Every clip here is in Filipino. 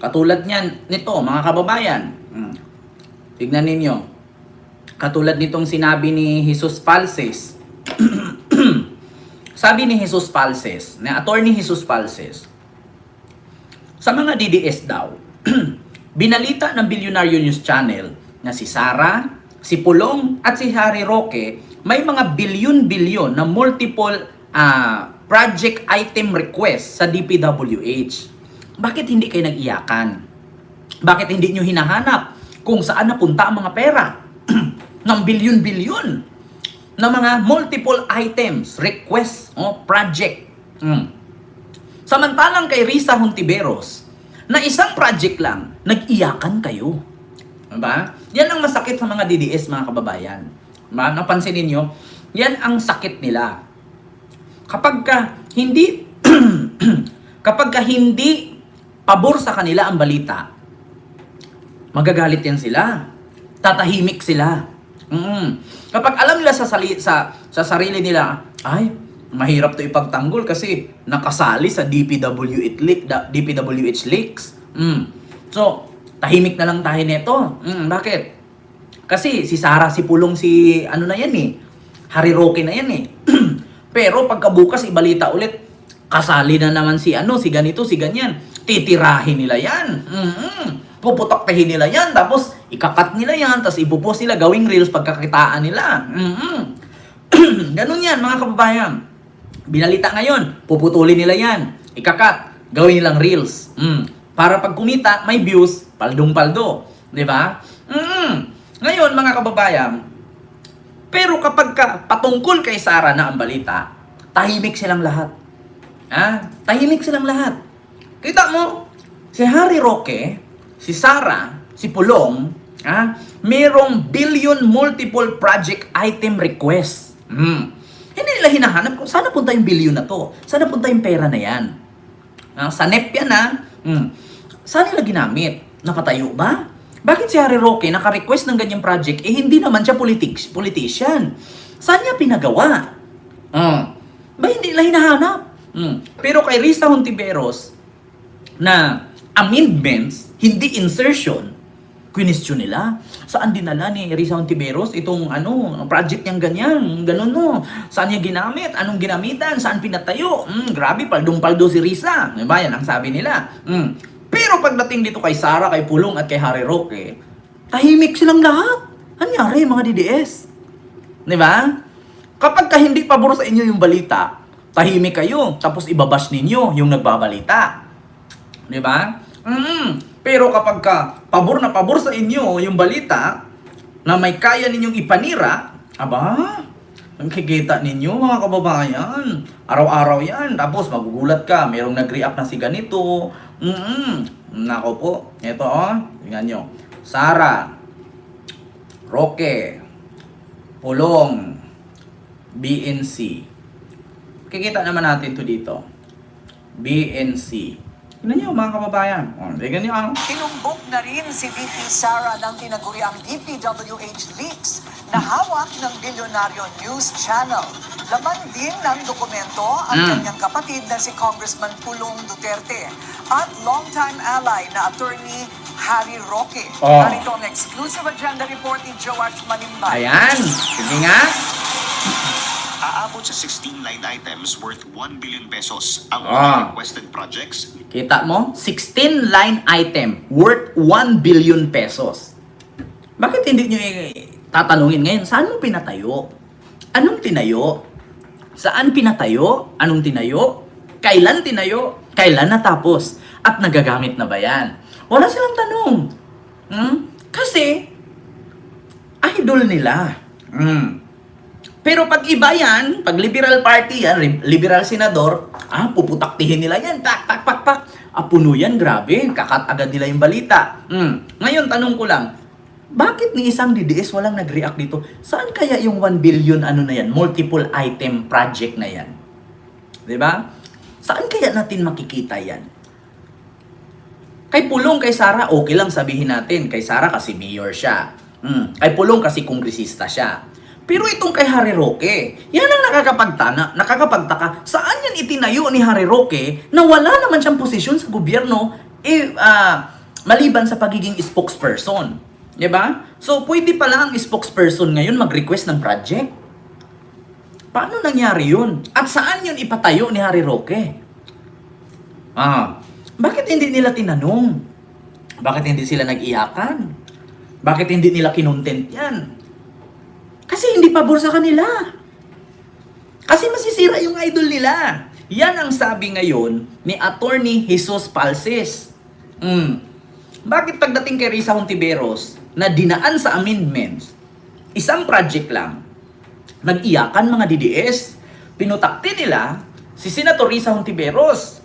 Katulad niyan, nito mga kababayan. Tignan ninyo. Katulad nitong sinabi ni Jesus Falces. Sabi ni Jesus Falces, na attorney Jesus Falces, sa mga DDS daw, binalita ng Bilyonaryo News Channel na si Sara, si Pulong at si Harry Roque may mga bilyon-bilyon na multiple project item request sa DPWH. Bakit hindi kayo nag-iyakan? Bakit hindi nyo hinahanap kung saan napunta ang mga pera ng bilyon-bilyon na mga multiple items, request, project? Samantalang kay Risa Hontiveros, na isang project lang, nag-iyakan kayo. Diba? Yan ang masakit sa mga DDS, mga kababayan. Diba? Napansin ninyo, yan ang sakit nila. Kapag hindi pabor sa kanila ang balita, magagalit yan sila. Tatahimik sila. Kapag alam nila sa sarili nila, ay, mahirap to ipagtanggol kasi nakasali sa DPWH leaks. So, tahimik na lang tayo nito. Bakit? Kasi si Sara, si Pulong, si ano na yan Harry Roque na yan Pero pagkabukas ibalita ulit, kasali na naman si ganito, si ganyan. Titirahin nila yan. Puputaktahin nila yan. Tapos ikakat nila yan. Tapos ipupost nila gawing reels pagkakitaan nila. Ganun yan mga kababayan. Binalita ngayon, puputulin nila yan. Ikakat, gawin nilang reels. Para pag kumita, may views, paldong-paldo. Diba? Ngayon mga kababayan, pero kapag patungkol kay Sara na ang balita, tahimik silang lahat. Tahimik silang lahat. Kita mo, si Harry Roque, si Sara, si Pulong, merong billion multiple project item request. Hindi nila hinahanap kung saan napunta yung billion na to. Saan napunta yung pera na yan? Sa NEP yan Saan nila ginamit? Napatayo ba? Bakit si Harry Roque naka-request ng ganyang project hindi naman siya politician? Saan niya pinagawa? Ba hindi nila hinahanap? Pero kay Risa Hontiveros na amendments, hindi insertion, question nila. Saan dinala ni Risa Hontiveros itong project niyang ganun Saan niya ginamit? Anong ginamitan? Saan pinatayo? Grabe, paldong-paldo si Risa. Diba? Yan ang sabi nila. Pero pagdating dito kay Sara, kay Pulong at kay Harry Roque, tahimik silang lahat. Anyari mga DDS? Diba? Kapag hindi pabor sa inyo yung balita, tahimik kayo, tapos ibabash ninyo yung nagbabalita. Diba? Pero kapag pabor na pabor sa inyo yung balita na may kaya ninyong ipanira, ang kikita ninyo mga kababayan, araw-araw yan. Tapos magugulat ka, mayroong nag-react na si ganito. Nako po, ito tingnan nyo. Sara, Roque, Pulong, BNC. Kikita naman natin to dito. BNC. Tingnan nyo mga kababayan. Tingnan nyo Tinumbok na rin si VP Sara ng tinaguriang DPWH leaks na hawak ng Bilyonaryo News Channel. Laman din ng dokumento ang kanyang kapatid na si Congressman Pulong Duterte at longtime ally na attorney Harry Roque. Narito ang exclusive agenda report ni Joash Malimbay. Ayan. Sige nga. Aabot sa 16 line items worth 1 billion pesos ang mga requested projects. Kita mo? 16 line item worth 1 billion pesos. Bakit hindi nyo tatanungin ngayon, saan mo pinatayo? Anong tinayo? Saan pinatayo? Anong tinayo? Kailan tinayo? Kailan natapos? At nagagamit na ba yan? Wala silang tanong. Kasi, idol nila. Pero pag iba yan, pag liberal party yan, liberal senador, puputaktihin nila yan, pak. Puno yan, grabe, kakat agad nila yung balita. Ngayon, tanong ko lang, bakit ni isang DDS walang nag-react dito? Saan kaya yung 1 billion na yan, multiple item project na yan? Diba? Saan kaya natin makikita yan? Kay Pulong, kay Sara, okay lang sabihin natin. Kay Sara kasi mayor siya. Kay Pulong kasi kongresista siya. Pero itong kay Harry Roque, yan ang nakakapagtaka. Saan yan itinayo ni Harry Roque na wala naman siyang posisyon sa gobyerno? Maliban sa pagiging spokesperson. Di ba? So, pwede pala ang spokesperson ngayon mag-request ng project. Paano nangyari yun? At saan yun ipatayo ni Harry Roque? Bakit hindi nila tinanong? Bakit hindi sila nag-iyakan? Bakit hindi nila kinontent yan? Kasi hindi pabor sa kanila. Kasi masisira yung idol nila. Yan ang sabi ngayon ni Attorney Jesus Palces. Bakit pagdating kay Risa Hontiveros na dinaan sa amendments, isang project lang, nag-iyakan mga DDS, pinutakti nila si Senator Risa Hontiveros.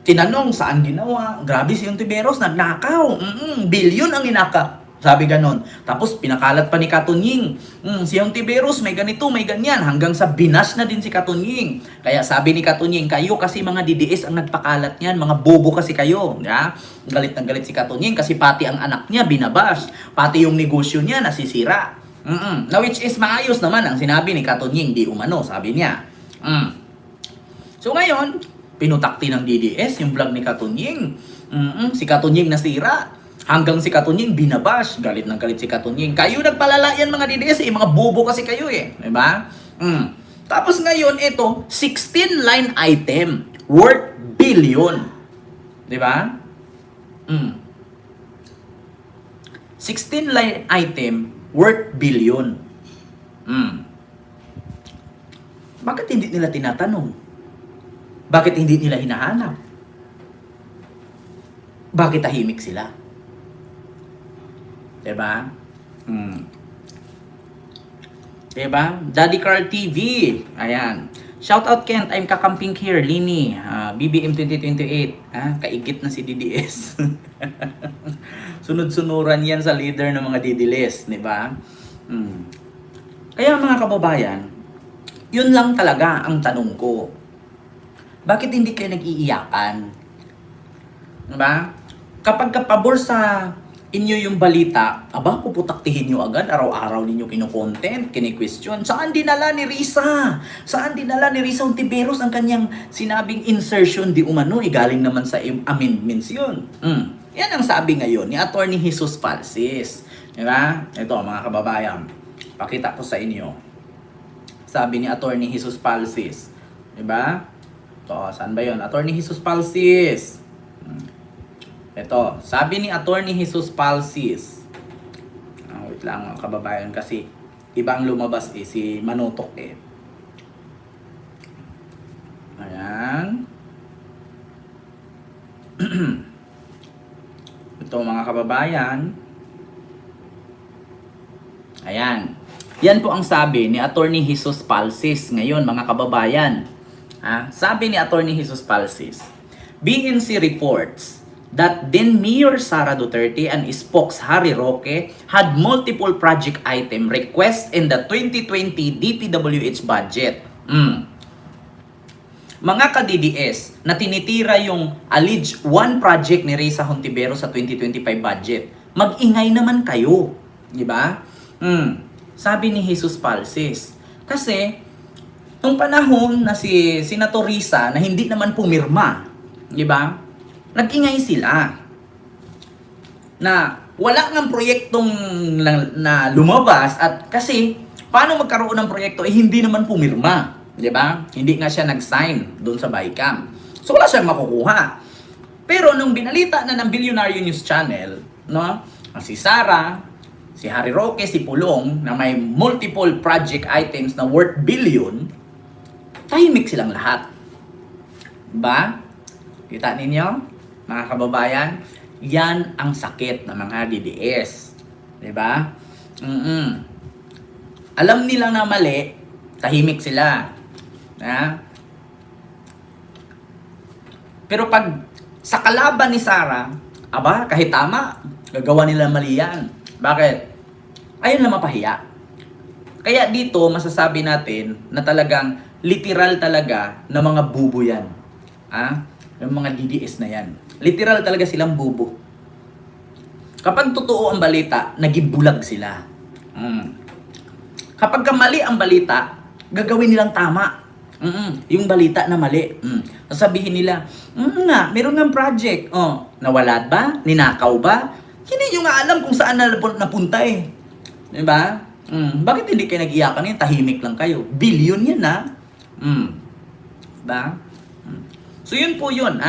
Tinanong saan ginawa, grabe si Hontiveros, nagnakaw, bilyon ang inaka. Sabi ganon. Tapos pinakalat pa ni Katunying, si Hontiveros may ganito, may ganyan, hanggang sa binas na din si Katunying. Kaya sabi ni Katunying, kayo kasi mga DDS ang nagpakalat niyan, mga bobo kasi kayo. Ya? Galit na galit si Katunying kasi pati ang anak niya binabash, pati yung negosyo niya nasisira. Na which is maayos naman ang sinabi ni Katunying, di umano, sabi niya. So ngayon, pinutakti ng DDS yung vlog ni Katunying. Si Katunying nasira. Hanggang si Katunying binabash. Galit ng galit si Katunying. Kayo nagpalala yan mga DDS mga bobo kasi kayo Diba? Tapos ngayon ito, 16 line item worth billion. Diba? 16 line item worth billion. Bakit hindi nila tinatanong? Bakit hindi nila hinahanap? Bakit tahimik sila? Diba? Diba? Daddy Carl TV. Ayan. Shout out Kent, I'm kakamping here. Lini, BBM 2028. Kaigit na si DDS. Sunod-sunuran yan sa leader ng mga DDLS. Diba? Kaya mga kababayan, yun lang talaga ang tanong ko. Bakit hindi kayo nag-iiyakan? Diba? Kapag kapabor sa inyo yung balita, puputaktihin nyo agad, araw-araw ninyo kino-content, kini-question. Saan dinala ni Risa? Saan dinala ni Risa Hontiveros ang kanyang sinabing insertion di umano? Galing naman sa amendments yun. Yan ang sabi ngayon ni Attorney Jesus Palces. Diba? Ito mga kababayan, pakita ko sa inyo. Sabi ni Attorney Jesus Palces. Diba? Ito, saan ba yun? Attorney Jesus Palces. Ito, sabi ni Attorney Jesus Palces. Wait lang mga kababayan kasi ibang lumabas si Manutok Ayan. Ito mga kababayan. Ayan. Yan po ang sabi ni Attorney Jesus Palces ngayon mga kababayan. Sabi ni Attorney Jesus Palces, BNC reports that then Mayor Sara Duterte and spokes Harry Roque had multiple project item requests in the 2020 DPWH budget. Mga ka-DDS na tinitira yung alleged one project ni Risa Hontiveros sa 2025 budget, mag-ingay naman kayo. Di ba? Sabi ni Jesus Palces. Kasi, nung panahon na si Senator Risa na hindi naman pumirma, di ba? Nag-ingay sila na wala ng proyektong na lumabas at kasi paano magkaroon ng proyekto hindi naman pumirma, di ba? Hindi nga siya nag-sign doon sa BICAM. So wala siyang makukuha. Pero nung binalita na ng Billionaire News Channel, no, si Sara, si Harry Roque, si Pulong na may multiple project items na worth billion, tahimik silang lahat. Diba? Kita ninyo? Mga kababayan, yan ang sakit ng mga DDS. Diba? Alam nilang na mali, tahimik sila. Pero pag sa kalaban ni Sara, kahit tama, gagawa nila mali yan. Bakit? Ayun lang mapahiya. Kaya dito, masasabi natin na talagang literal talaga na mga bubo yan. Yung mga DDS na yan. Literal talaga silang bubo. Kapag totoo ang balita, naging bulag sila. Kapag mali ang balita, gagawin nilang tama. Yung balita na mali. Sasabihin nila, nga, meron ng project. Oh, nawala ba? Ninakaw ba? Hindi nyo nga alam kung saan napunta eh. Diba? Bakit hindi kayo nag-iyakan yun? Tahimik lang kayo. Billion yan ha. Diba? So yun po yun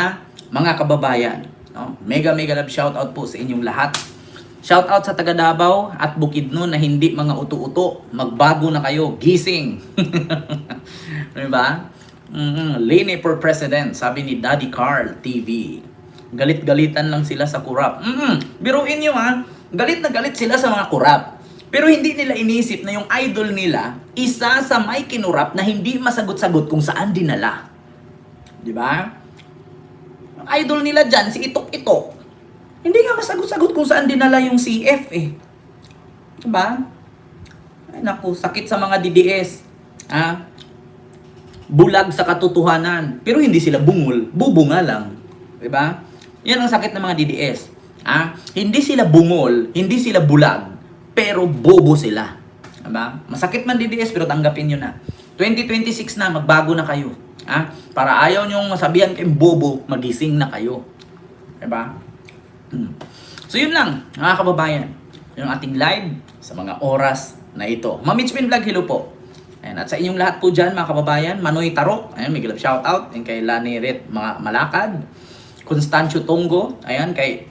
mga kababayan. No? Mega love shoutout po sa inyong lahat. Shoutout sa taga Davao at Bukidnon na hindi mga uto-uto. Magbago na kayo. Gising. Diba? Lene for President, sabi ni Daddy Carl TV. Galit-galitan lang sila sa kurap. Biruin nyo galit na galit sila sa mga kurap. Pero hindi nila inisip na yung idol nila, isa sa may kinurap na hindi masagot-sagot kung saan dinala. Diba? Ang idol nila dyan, si Itok-Itok, hindi nga masagot-sagot kung saan dinala yung CF eh. Diba? Ay naku, sakit sa mga DDS. Bulag sa katotohanan. Pero hindi sila bungol, bubunga lang. Diba? Yan ang sakit ng mga DDS. Hindi sila bungol, hindi sila bulag, pero bobo sila. Diba? Masakit man DDS, pero tanggapin nyo na. 2026 na, magbago na kayo. Para ayaw nyong masabihan kayong bobo, magising na kayo. Diba? So yun lang, mga kababayan. Yung ating live sa mga oras na ito. Mamitchpin Vlog, hello po. Ayan, at sa inyong lahat po dyan, mga kababayan, Manoy Tarok, ayan, may love shoutout. And kay Lani Ret Malakad, Constancio Tongo, ayan, kay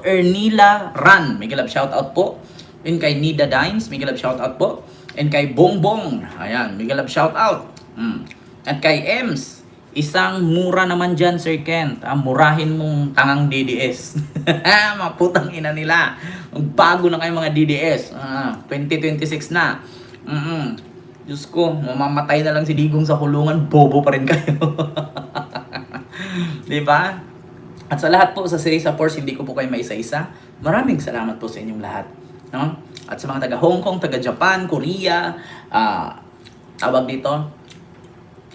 Ernila Ran, may love shoutout po. And kay Nida Dines, may love shoutout po. And kay Bongbong, ayan, may love shoutout. At kay Ems, isang mura naman dyan, Sir Kent. Murahin mong tangang DDS. Maputang ina nila. Bago na kayo mga DDS. 2026 na. Diyos ko, mamamatay na lang si Digong sa kulungan, bobo pa rin kayo. Diba? At sa lahat po, sa series of Force, hindi ko po kayo maisa-isa. Maraming salamat po sa inyong lahat. No? At sa mga taga Hong Kong, taga Japan, Korea, tawag dito,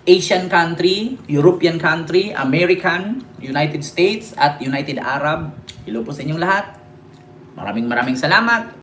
Asian country, European country, American, United States, at United Arab. Hello po sa inyong lahat. Maraming salamat.